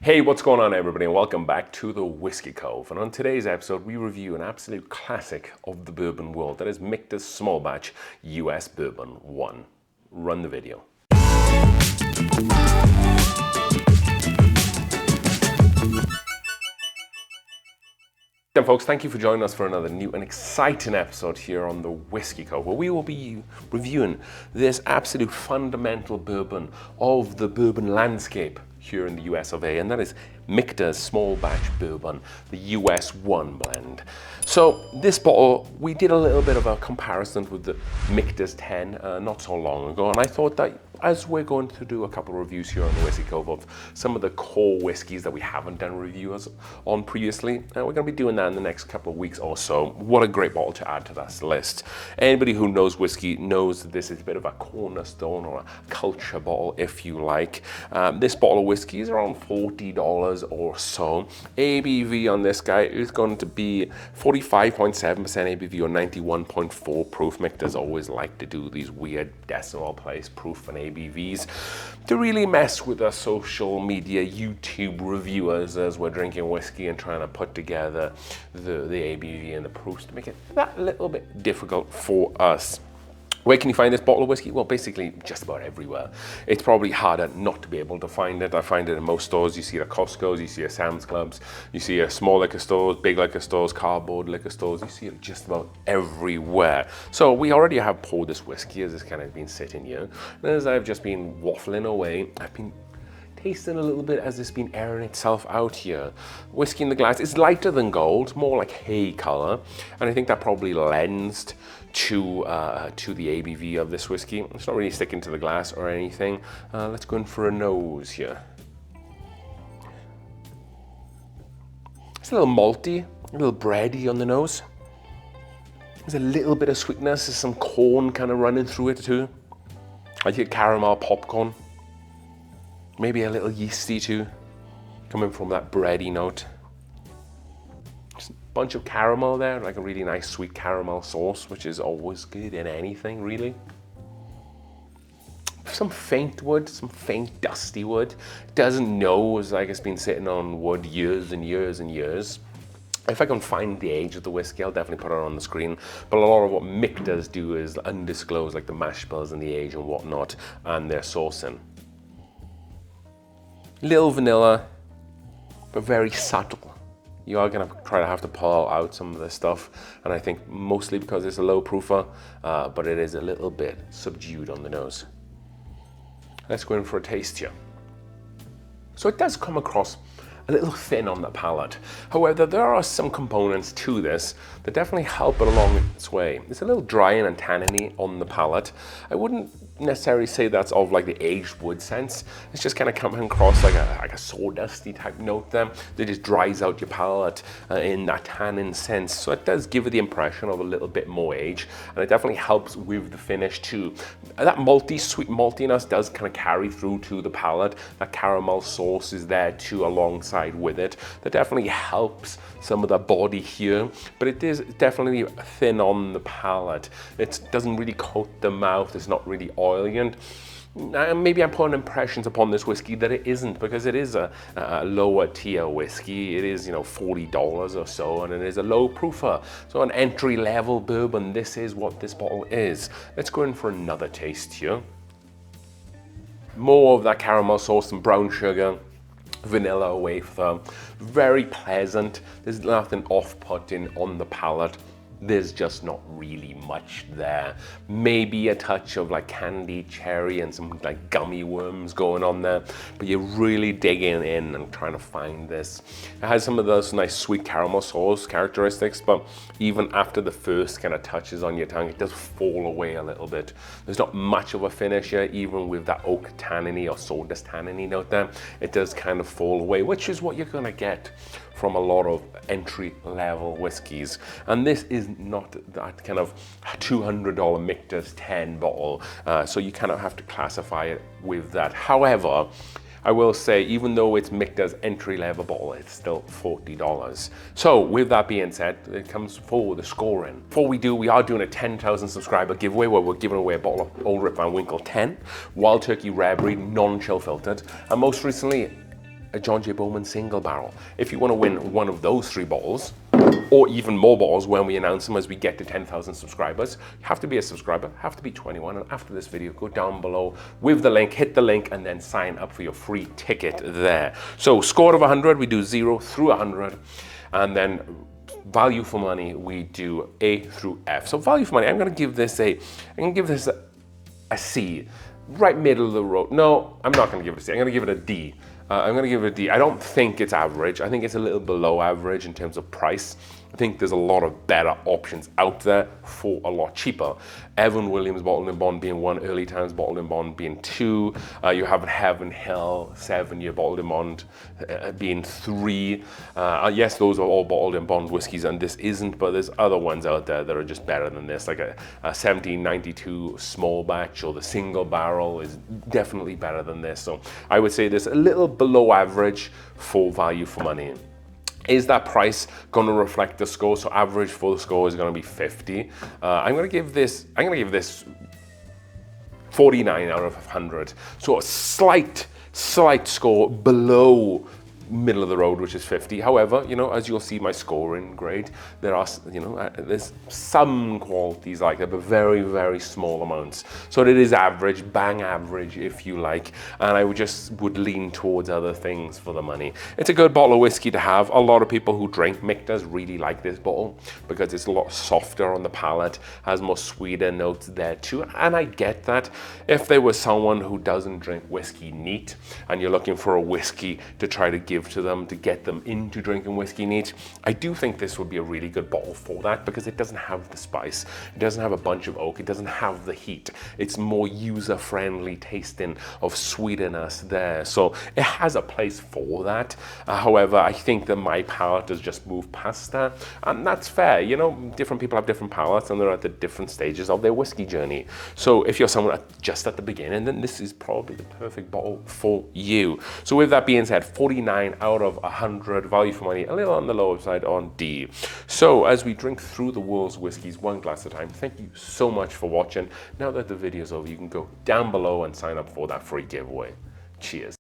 Hey, what's going on everybody, and welcome back to the Whiskey Cove. And on today's episode, we review an absolute classic of the bourbon world. That is Michter's Small Batch US Bourbon 1. Run the video. And folks, thank you for joining us for another new and exciting episode here on the Whiskey Cove, where we will be reviewing this absolute fundamental bourbon of the bourbon landscape here in the US of A, and that is Michter's Small Batch Bourbon, the US 1 blend. So this bottle, we did a little bit of a comparison with the Michter's 10 not so long ago, and I thought that as we're going to do a couple of reviews here on the Whiskey Cove of some of the core whiskies that we haven't done reviews on previously, and we're going to be doing that in the next couple of weeks or so. What a great bottle to add to that list. Anybody who knows whiskey knows that this is a bit of a cornerstone or a culture bottle, if you like. This bottle of whiskey is around $40 or so. ABV on this guy is going to be 45.7% ABV or 91.4 proof. Michter's always like to do these weird decimal place proof and ABVs to really mess with our social media YouTube reviewers as we're drinking whiskey and trying to put together the ABV and the proofs to make it that little bit difficult for us. Where can you find this bottle of whiskey? Well, basically just about everywhere. It's probably harder not to be able to find it. I find it in most stores. You see it at Costco's, you see it at Sam's Clubs, you see it at small liquor stores, big liquor stores, cardboard liquor stores. You see it just about everywhere. So we already have poured this whiskey as it's kind of been sitting here. And as I've just been waffling away, I've been tasting a little bit as it's been airing itself out here. Whiskey in the glass is lighter than gold, more like hay color, and I think that probably lends to the ABV of this whiskey. It's not really sticking to the glass or anything. Let's go in for a nose here. It's a little malty, a little bready on the nose. There's a little bit of sweetness, there's some corn kind of running through it too. I get caramel popcorn. Maybe a little yeasty too, coming from that bready note. Just a bunch of caramel there, like a really nice sweet caramel sauce, which is always good in anything, really. Some faint wood, some faint dusty wood. Doesn't nose like it's been sitting on wood years and years and years. If I can find the age of the whiskey, I'll definitely put it on the screen. But a lot of what Michter's do is undisclosed, like the mash bills and the age and whatnot, and their sourcing. Little vanilla, but very subtle. You are gonna have to pull out some of this stuff, and I think mostly because it's a low proofer, but it is a little bit subdued on the nose. Let's go in for a taste here. So it does come across a little thin on the palate. However, there are some components to this that definitely help it along its way. It's a little dry and tanniny on the palate. I wouldn't necessarily say that's of like the aged wood sense. It's just kind of coming across like a sawdusty type note there that just dries out your palate in that tannin sense. So it does give it the impression of a little bit more age, and it definitely helps with the finish too. That malty, sweet maltiness does kind of carry through to the palate. That caramel sauce is there too alongside with it. That definitely helps some of the body here, but it is definitely thin on the palate. It doesn't really coat the mouth. It's not really oily, and maybe I'm putting impressions upon this whiskey that it isn't, because it is a lower tier whiskey. It is, $40 or so, and it is a low proofer. So an entry level bourbon, this is what this bottle is. Let's go in for another taste here. More of that caramel sauce and brown sugar, vanilla wafer, very pleasant. There's nothing off-putting on the palate. There's just not really much there. Maybe a touch of like candied cherry and some like gummy worms going on there, but you're really digging in and trying to find this. It has some of those nice sweet caramel sauce characteristics, but even after the first kind of touches on your tongue, it does fall away a little bit. There's not much of a finish here, even with that oak tanniny or sawdust tanniny note there. It does kind of fall away, which is what you're gonna get from a lot of entry-level whiskies. And this is not that kind of $200 Michter's 10 bottle, so you kind of have to classify it with that. However, I will say, even though it's Michter's entry-level bottle, it's still $40. So with that being said, it comes for the scoring. Before we do, we are doing a 10,000 subscriber giveaway where we're giving away a bottle of Old Rip Van Winkle 10, Wild Turkey Rare Breed, non-chill filtered. And most recently, a John J. Bowman single barrel. If you want to win one of those 3 bottles, or even more bottles when we announce them as we get to 10,000 subscribers, you have to be a subscriber, have to be 21, and after this video, go down below with the link, hit the link, and then sign up for your free ticket there. So score of 100, we do 0 through 100, and then value for money, we do A through F. So value for money, I'm gonna give this a C, right middle of the road. No, I'm not gonna give it a C, I'm gonna give it a D. I'm gonna give it a D. I don't think it's average. I think it's a little below average in terms of price. I think there's a lot of better options out there for a lot cheaper. Evan Williams Bottled in Bond being 1, Early Times Bottled in Bond being 2. You have Heaven Hill 7-year Bottled in Bond being 3. Yes, those are all Bottled in Bond whiskies, and this isn't, but there's other ones out there that are just better than this, like a 1792 small batch, or the single barrel is definitely better than this. So I would say this a little below average for value for money. Is that price going to reflect the score? So average for the score is going to be 50. I'm going to give this 49 out of 100. So a slight score below middle of the road, which is 50. However, you know, as you'll see my scoring grade, there are, you know, there's some qualities like that, but very, very small amounts. So it is average, bang average, if you like. And I would lean towards other things for the money. It's a good bottle of whiskey to have. A lot of people who drink Michters really like this bottle because it's a lot softer on the palate, has more sweeter notes there too. And I get that. If there was someone who doesn't drink whiskey neat and you're looking for a whiskey to try to give to them to get them into drinking whiskey neat, I do think this would be a really good bottle for that, because it doesn't have the spice, it doesn't have a bunch of oak, it doesn't have the heat. It's more user-friendly tasting of sweetness there, so it has a place for that. However, I think that my palate has just moved past that, and that's fair. You know, different people have different palates and they're at the different stages of their whiskey journey. So if you're someone just at the beginning, then this is probably the perfect bottle for you. So with that being said, 49 out of 100, value for money, a little on the lower side on D. So as we drink through the world's whiskies one glass at a time, thank you so much for watching. Now that the video's over, you can go down below and sign up for that free giveaway. Cheers.